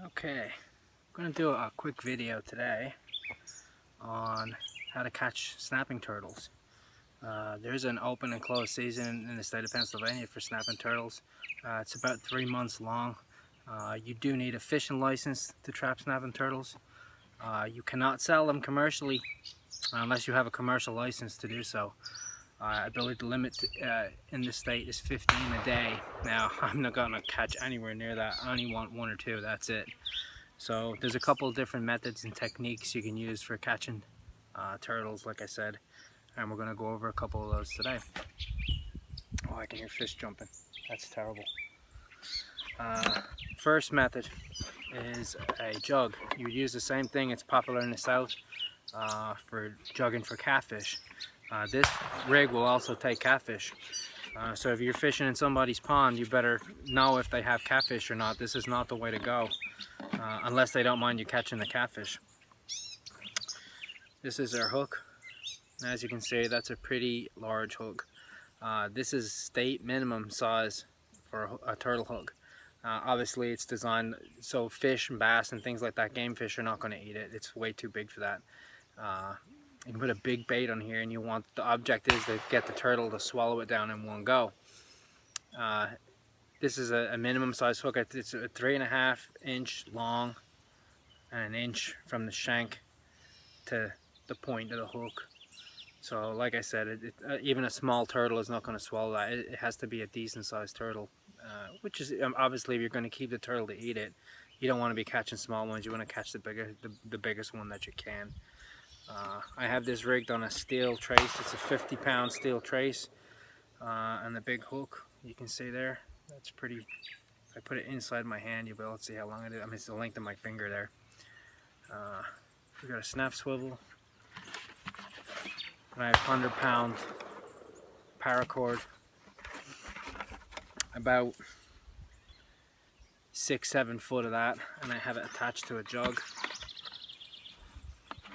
Okay, I'm going to do a quick video today on how to catch snapping turtles. There's an open and closed season in the state of Pennsylvania for snapping turtles. It's about 3 months long. You do need a fishing license to trap snapping turtles. You cannot sell them commercially unless you have a commercial license to do so. I believe the limit in the state is 15 a day. Now, I'm not going to catch anywhere near that. I only want 1 or 2, that's it. So there's a couple of different methods and techniques you can use for catching turtles, like I said, and we're going to go over a couple of those today. Oh, I can hear fish jumping. That's terrible. First method is a jug. You would use the same thing. It's popular in the south for jugging for catfish. This rig will also take catfish. So if you're fishing in somebody's pond, you better know if they have catfish or not. This is not the way to go, unless they don't mind you catching the catfish. This is our hook. As you can see, that's a pretty large hook. This is state minimum size for a turtle hook. Obviously it's designed so fish and bass and things like that, game fish, are not going to eat it. It's way too big for that. You can put a big bait on here, and the object is to get the turtle to swallow it down in one go. This is a minimum size hook. It's a 3.5 inch long and 1 inch from the shank to the point of the hook. So like I said, even a small turtle is not going to swallow that. It has to be a decent sized turtle, which is obviously, if you're going to keep the turtle to eat it, you don't want to be catching small ones. You want to catch the biggest one that you can. I have this rigged on a steel trace. It's a 50-pound steel trace, and the big hook you can see there. That's pretty. If I put it inside my hand, you'll be able to see how long it is. I mean, it's the length of my finger there. We got a snap swivel, and I have 100-pound paracord, about 6-7 foot of that, and I have it attached to a jug.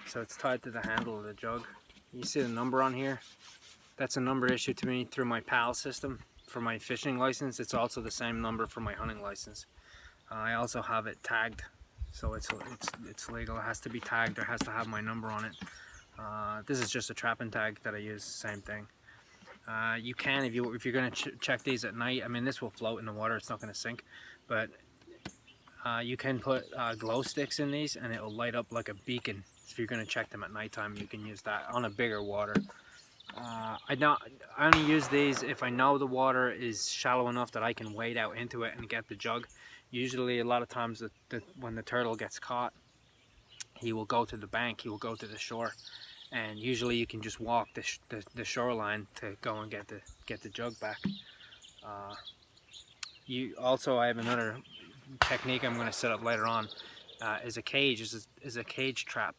So it's tied to the handle of the jug. You see the number on here? That's a number issued to me through my PAL system for my fishing license. It's also the same number for my hunting license. I also have it tagged, so it's legal. It has to be tagged. It has to have my number on it. This is just a trapping tag that I use. Same thing. You can, if you're going to check these at night. I mean, this will float in the water. It's not going to sink, but you can put glow sticks in these, and it will light up like a beacon. If you're going to check them at nighttime, you can use that on a bigger water. I only use these if I know the water is shallow enough that I can wade out into it and get the jug. Usually, a lot of times, when the turtle gets caught, he will go to the bank, he will go to the shore, and usually you can just walk the shoreline to go and get the jug back. I have another technique I'm going to set up later on. Is a cage trap.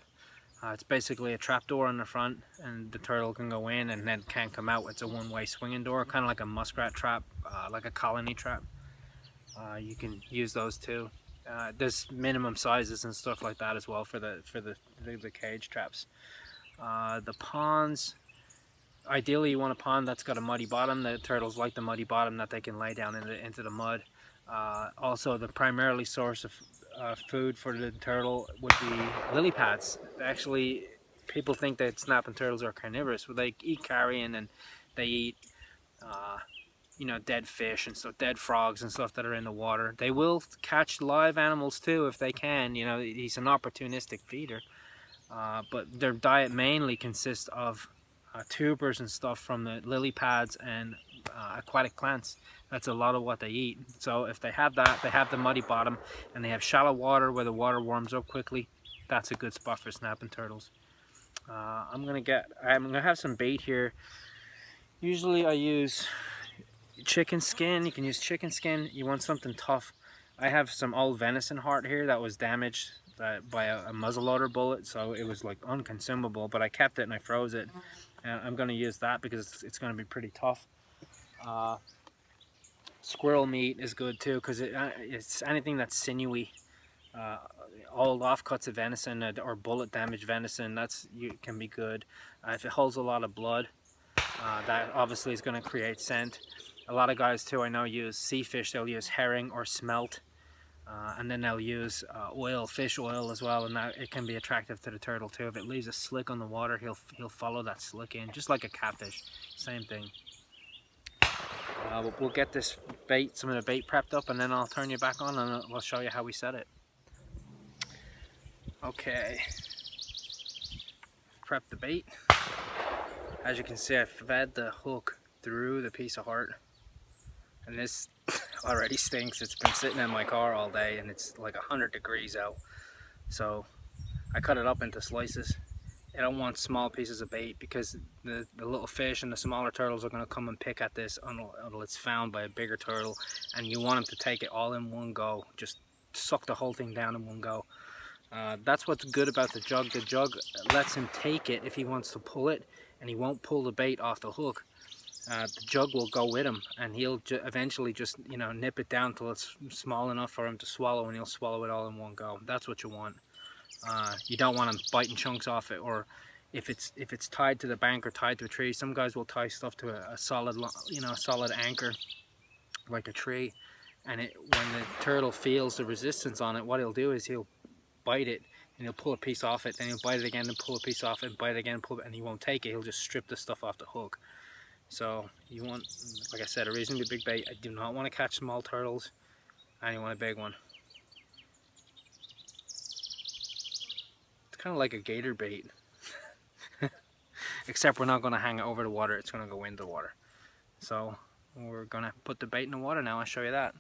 It's basically a trap door on the front, and the turtle can go in and then can't come out. It's a one-way swinging door, kind of like a muskrat trap, like a colony trap. You can use those too. There's minimum sizes and stuff like that as well for the cage traps. The ponds, ideally you want a pond that's got a muddy bottom. The turtles like the muddy bottom that they can lay down into the mud. Also, the primarily source of food for the turtle would be lily pads. Actually, people think that snapping turtles are carnivorous, but they eat carrion, and they eat dead fish and stuff, dead frogs and stuff that are in the water. They will catch live animals too if they can. He's an opportunistic feeder, but their diet mainly consists of tubers and stuff from the lily pads and aquatic plants. That's a lot of what they eat. So if they have that, they have the muddy bottom, and they have shallow water where the water warms up quickly, that's a good spot for snapping turtles. I'm gonna have some bait here. Usually I use chicken skin. You can use chicken skin. You want something tough. I have some old venison heart here that was damaged by a muzzleloader bullet, so it was like unconsumable, but I kept it and I froze it, and I'm going to use that because it's going to be pretty tough. Squirrel meat is good too, because it's anything that's sinewy. Old offcuts of venison or bullet damaged venison, can be good. If it holds a lot of blood, that obviously is going to create scent. A lot of guys too, I know, use sea fish. They'll use herring or smelt. And then they'll use oil, fish oil as well, and that it can be attractive to the turtle too. If it leaves a slick on the water, he'll follow that slick in, just like a catfish. Same thing. We'll get this bait, some of the bait prepped up, and then I'll turn you back on and we'll show you how we set it. Okay, prep the bait. As you can see, I fed the hook through the piece of heart, and this already stinks. It's been sitting in my car all day and it's like 100 degrees out. So I cut it up into slices. I don't want small pieces of bait because the little fish and the smaller turtles are going to come and pick at this until it's found by a bigger turtle, and you want them to take it all in one go. Just suck the whole thing down in one go. That's what's good about the jug. The jug lets him take it if he wants to pull it, and he won't pull the bait off the hook. The jug will go with him, and he'll eventually just, you know, nip it down till it's small enough for him to swallow, and he'll swallow it all in one go. That's what you want. You don't want him biting chunks off it, or if it's tied to the bank or tied to a tree. Some guys will tie stuff to a solid, you know, a solid anchor like a tree, and when the turtle feels the resistance on it, what he'll do is he'll bite it and he'll pull a piece off it, then he'll bite it again and pull a piece off it, and bite it again, pull it, and he won't take it. He'll just strip the stuff off the hook. So you want, like I said, a reasonably big bait. I do not want to catch small turtles. I only want a big one. It's kind of like a gator bait. Except we're not going to hang it over the water, it's going to go into the water. So we're going to put the bait in the water now. I'll show you that.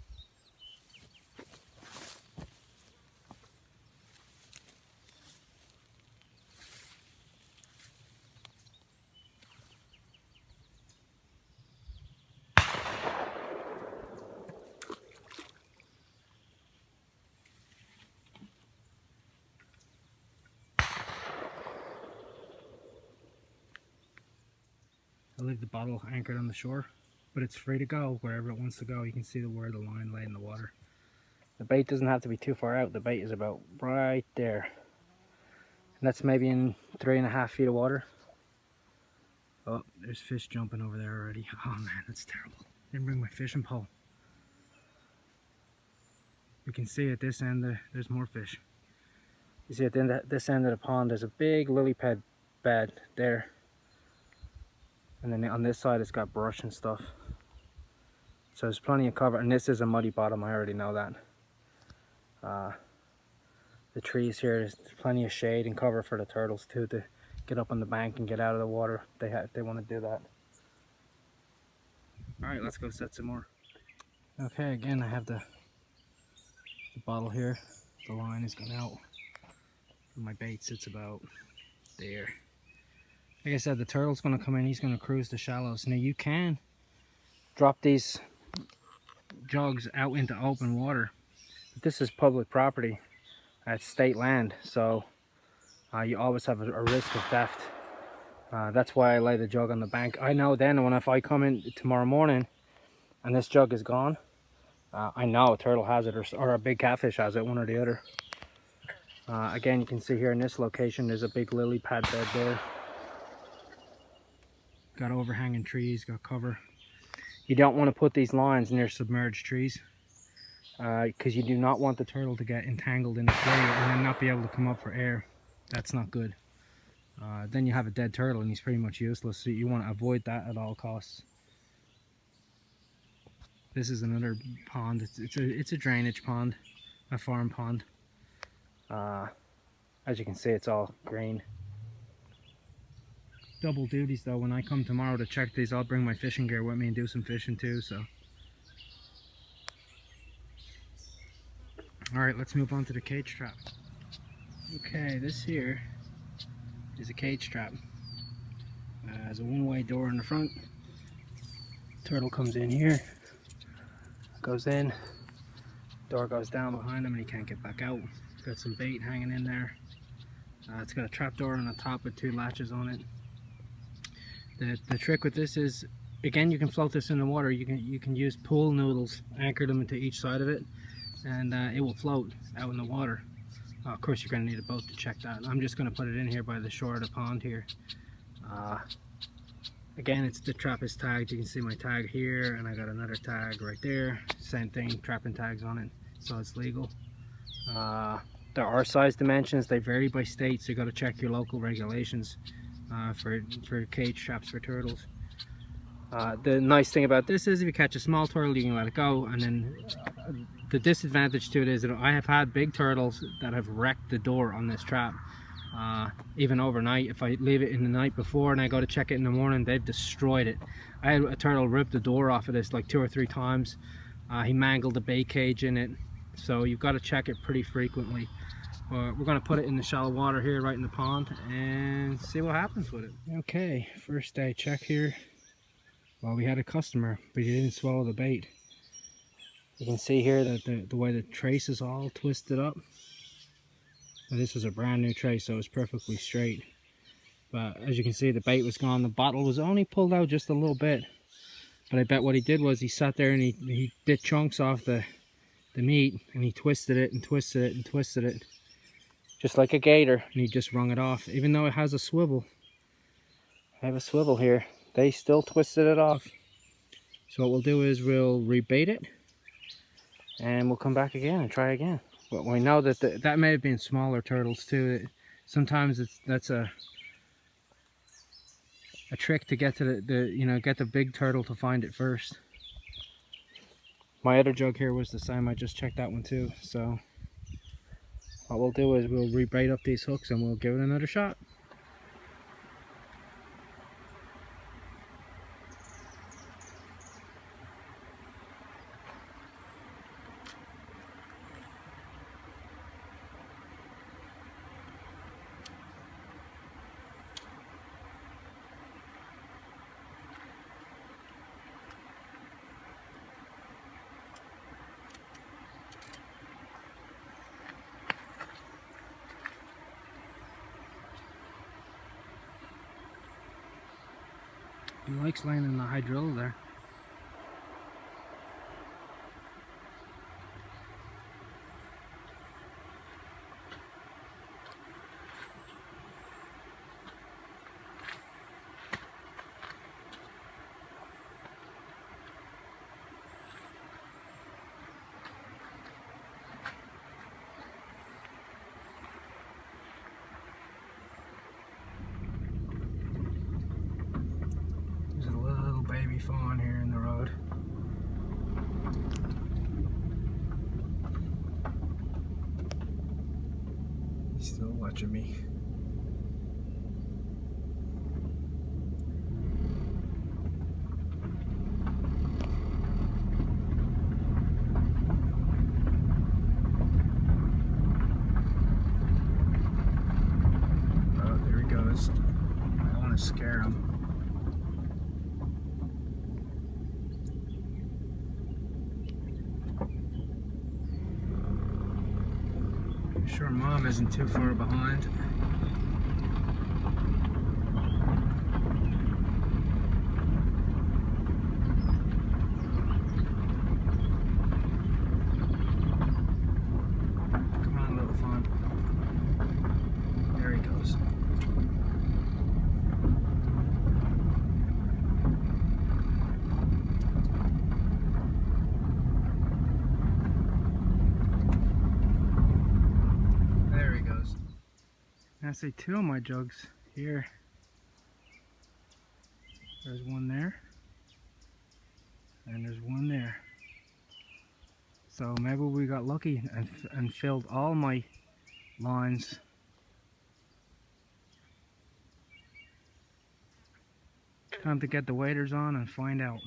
I leave the bottle anchored on the shore, but it's free to go wherever it wants to go. You can see where the line lay in the water. The bait doesn't have to be too far out. The bait is about right there. And that's maybe in 3.5 feet of water. Oh, there's fish jumping over there already. Oh man, that's terrible. Didn't bring my fishing pole. You can see at this end there's more fish. You see at this end of the pond there's a big lily pad bed there. And then on this side it's got brush and stuff. So there's plenty of cover, and this is a muddy bottom, I already know that. The trees here, there's plenty of shade and cover for the turtles too, to get up on the bank and get out of the water if they want to do that. Alright, let's go set some more. Okay, again I have the bottle here. The line is going out. And my bait sits about there. Like I said, the turtle's going to come in, he's going to cruise the shallows. Now you can drop these jugs out into open water, but this is public property. It's state land, so you always have a risk of theft. That's why I lay the jug on the bank. I know then if I come in tomorrow morning and this jug is gone, I know a turtle has it, or a big catfish has it, one or the other. Again, you can see here in this location there's a big lily pad bed there. Got overhanging trees, got cover. You don't want to put these lines near submerged trees, because you do not want the turtle to get entangled in the clay and then not be able to come up for air. That's not good. Then you have a dead turtle and he's pretty much useless, so you want to avoid that at all costs. This is another pond. It's a drainage pond, a farm pond. As you can see, it's all green. Double duties though. When I come tomorrow to check these, I'll bring my fishing gear with me and do some fishing too. So alright, let's move on to the cage trap. Okay, this here is a cage trap. There's a one-way door in the front. Turtle comes in here, goes in, door goes down behind him and he can't get back out. It's got some bait hanging in there. It's got a trap door on the top with 2 latches on it. The trick with this is, again, you can float this in the water. You can use pool noodles, anchor them into each side of it, and it will float out in the water. Of course, you're going to need a boat to check that. I'm just going to put it in here by the shore of the pond here. Again, the trap is tagged. You can see my tag here, and I got another tag right there. Same thing, trapping tags on it, so it's legal. There are size dimensions. They vary by state, so you got to check your local regulations for cage traps for turtles. The nice thing about this is if you catch a small turtle, you can let it go. And then the disadvantage to it is that I have had big turtles that have wrecked the door on this trap. Even overnight, if I leave it in the night before and I go to check it in the morning, they've destroyed it. I had a turtle rip the door off of this like 2 or 3 times. He mangled the bait cage in it, so you've got to check it pretty frequently. We're going to put it in the shallow water here right in the pond and see what happens with it. Okay, first day check here. Well, we had a customer, but he didn't swallow the bait. You can see here that the way the trace is all twisted up. Now, this was a brand new trace, so it was perfectly straight. But as you can see, the bait was gone. The bottle was only pulled out just a little bit. But I bet what he did was he sat there and he bit chunks off the meat, and he twisted it and twisted it and twisted it, just like a gator, and he just wrung it off. Even though it has a swivel, I have a swivel here, they still twisted it off. So what we'll do is we'll rebait it, and we'll come back again and try again. But we know that that may have been smaller turtles too. Sometimes that's a trick to get to get the big turtle to find it first. My other jug here was the same. I just checked that one too. So what we'll do is we'll rebait up these hooks and we'll give it another shot. He likes laying in the hydrilla there. There's a little baby fawn here in the road. He's still watching me. Oh, there he goes. I want to scare him. I'm sure Mom isn't too far behind. Come on, little fawn. There he goes. I see 2 of my jugs here. There's one there, and there's one there. So maybe we got lucky and filled all my lines. Time to get the waders on and find out.